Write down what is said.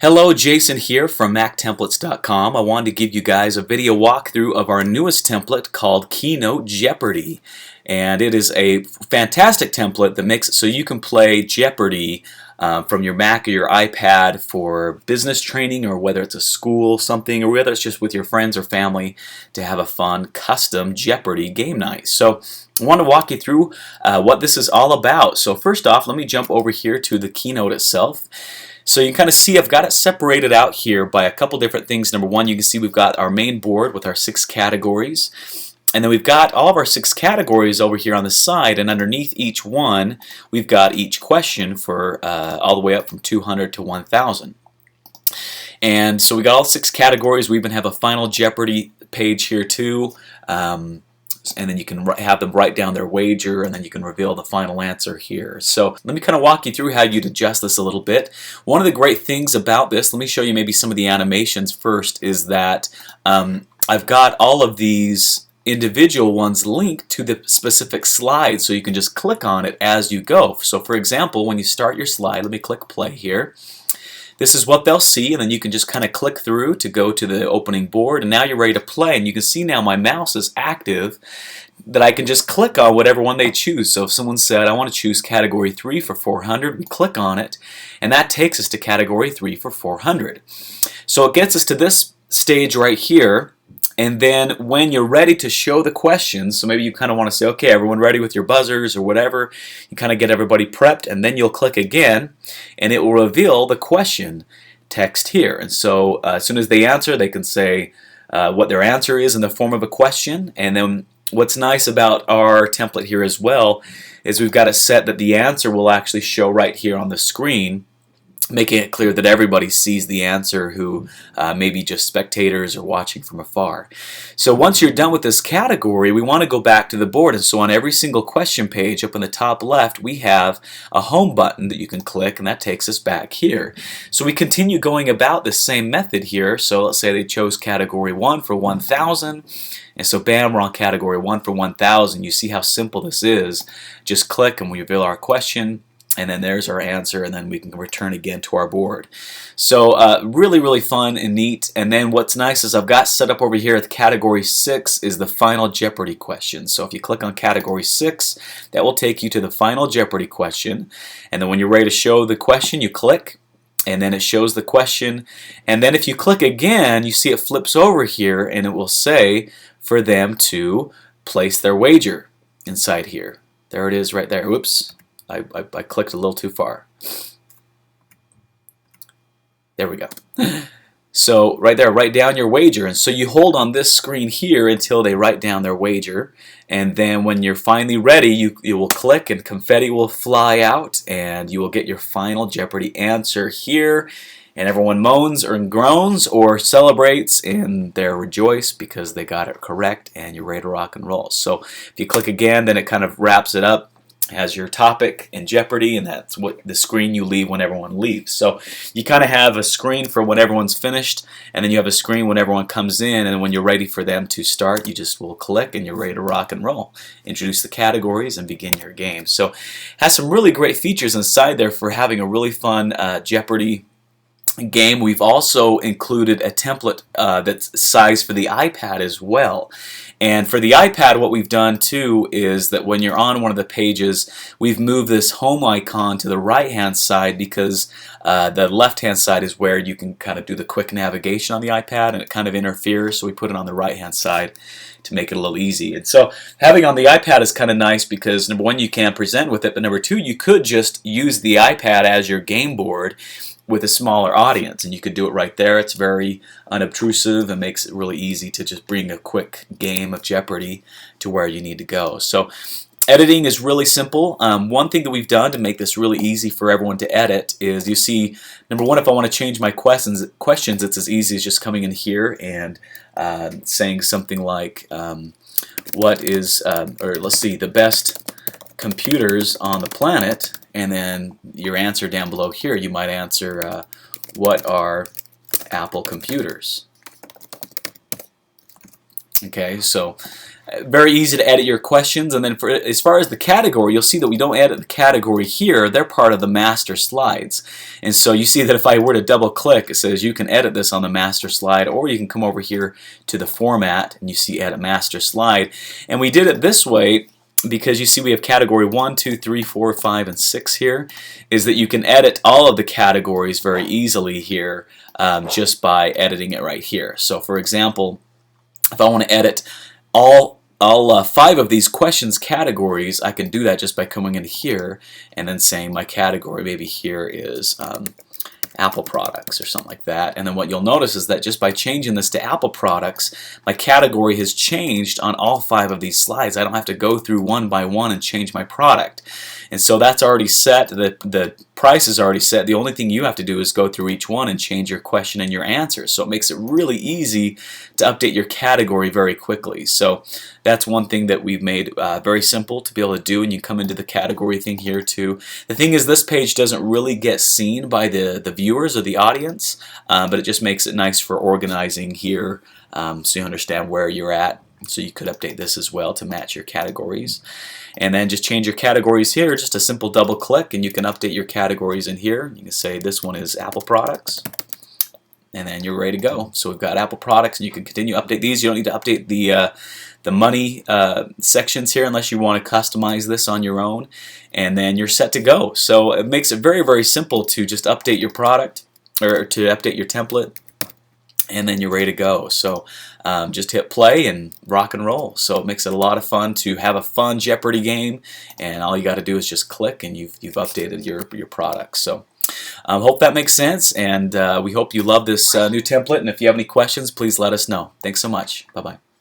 Hello, Jason here from MacTemplates.com. I wanted to give you guys a video walkthrough of our newest template called Keynote Jeopardy. And it is a fantastic template that makes it so you can play Jeopardy from your Mac or your iPad for business training, or whether it's a school something, or whether it's just with your friends or family to have a fun custom Jeopardy game night. So I want to walk you through what this is all about. So first off, let me jump over here to the Keynote itself. So you can kind of see I've got it separated out here by a couple different things. Number one, you can see we've got our main board with our 6 categories. And then we've got all of our 6 categories over here on the side, and underneath each one we've got each question for all the way up from 200 to 1,000. And so we got all 6 categories. We even have a Final Jeopardy page here too. And then you can have them write down their wager, and then you can reveal the final answer here. So let me kind of walk you through how you'd adjust this a little bit. One of the great things about this, let me show you maybe some of the animations first, is that I've got all of these individual ones linked to the specific slide, so you can just click on it as you go. So for example, when you start your slide, let me click play here. This is what they'll see, and then you can just kind of click through to go to the opening board, and now you're ready to play. And you can see now my mouse is active, that I can just click on whatever one they choose. So if someone said I want to choose category 3 for 400, we click on it, and that takes us to category 3 for 400. So it gets us to this stage right here. And then when you're ready to show the questions, so maybe you kind of want to say, okay, everyone ready with your buzzers or whatever, you kind of get everybody prepped, and then you'll click again, and it will reveal the question text here. And so as soon as they answer, they can say what their answer is in the form of a question. And then what's nice about our template here as well is we've got it set that the answer will actually show right here on the screen, making it clear that everybody sees the answer who may be just spectators or watching from afar. So once you're done with this category, we want to go back to the board. And so on every single question page up in the top left, we have a home button that you can click, and that takes us back here. So we continue going about the same method here. So let's say they chose category 1 for 1,000. And so bam, we're on category 1 for 1,000. You see how simple this is. Just click and we reveal our question, and then there's our answer, and then we can return again to our board. So really, really fun and neat. And then what's nice is I've got set up over here at category 6 is the Final Jeopardy question. So if you click on category 6, that will take you to the Final Jeopardy question. And then when you're ready to show the question, you click, and then it shows the question. And then if you click again, you see it flips over here, and it will say for them to place their wager inside here. There it is right there. Whoops. I clicked a little too far. There we go. So right there, write down your wager. And so you hold on this screen here until they write down their wager. And then when you're finally ready, you will click and confetti will fly out, and you will get your Final Jeopardy answer here. And everyone moans or groans or celebrates, and they rejoice because they got it correct, and you're ready to rock and roll. So if you click again, then it kind of wraps it up. Has your topic in Jeopardy, and that's what the screen you leave when everyone leaves. So you kind of have a screen for when everyone's finished, and then you have a screen when everyone comes in, and when you're ready for them to start, you just will click and you're ready to rock and roll. Introduce the categories and begin your game. So it has some really great features inside there for having a really fun Jeopardy game. We've also included a template that's sized for the iPad as well. And for the iPad, what we've done too is that when you're on one of the pages, we've moved this home icon to the right-hand side, because the left-hand side is where you can kind of do the quick navigation on the iPad, and it kind of interferes, so we put it on the right-hand side to make it a little easy. And so having on the iPad is kind of nice because number one, you can present with it, but number two, you could just use the iPad as your game board with a smaller audience, and you could do it right there. It's very unobtrusive and makes it really easy to just bring a quick game of Jeopardy to where you need to go. So editing is really simple. One thing that we've done to make this really easy for everyone to edit is, you see, number one, if I want to change my questions, it's as easy as just coming in here and saying something like, what is, or let's see, the best computers on the planet, and then your answer down below here, you might answer, what are Apple computers? Okay, so very easy to edit your questions. And then as far as the category, you'll see that we don't edit the category here. They're part of the master slides. And so you see that if I were to double click, it says you can edit this on the master slide, or you can come over here to the format and you see edit master slide. And we did it this way because you see we have category 1, 2, 3, 4, 5, and 6 here, is that you can edit all of the categories very easily here just by editing it right here. So for example, if I want to edit all 5 of these questions categories, I can do that just by coming in here and then saying my category maybe here is Apple products or something like that. And then what you'll notice is that just by changing this to Apple products, my category has changed on all 5 of these slides. I don't have to go through one by one and change my product. And so that's already set. The price is already set. The only thing you have to do is go through each one and change your question and your answers. So it makes it really easy to update your category very quickly. So that's one thing that we've made very simple to be able to do, and you come into the category thing here too. The thing is, this page doesn't really get seen by the viewers or the audience, but it just makes it nice for organizing here so you understand where you're at. So you could update this as well to match your categories. And then just change your categories here, just a simple double click, and you can update your categories in here. You can say this one is Apple products, and then you're ready to go. So we've got Apple products, and you can continue to update these. You don't need to update the money sections here unless you want to customize this on your own, and then you're set to go. So it makes it very, very simple to just update your product or to update your template, and then you're ready to go. So just hit play and rock and roll. So it makes it a lot of fun to have a fun Jeopardy game, and all you got to do is just click and you've updated your product. So hope that makes sense, and we hope you love this new template, and if you have any questions, please let us know. Thanks so much. Bye-bye.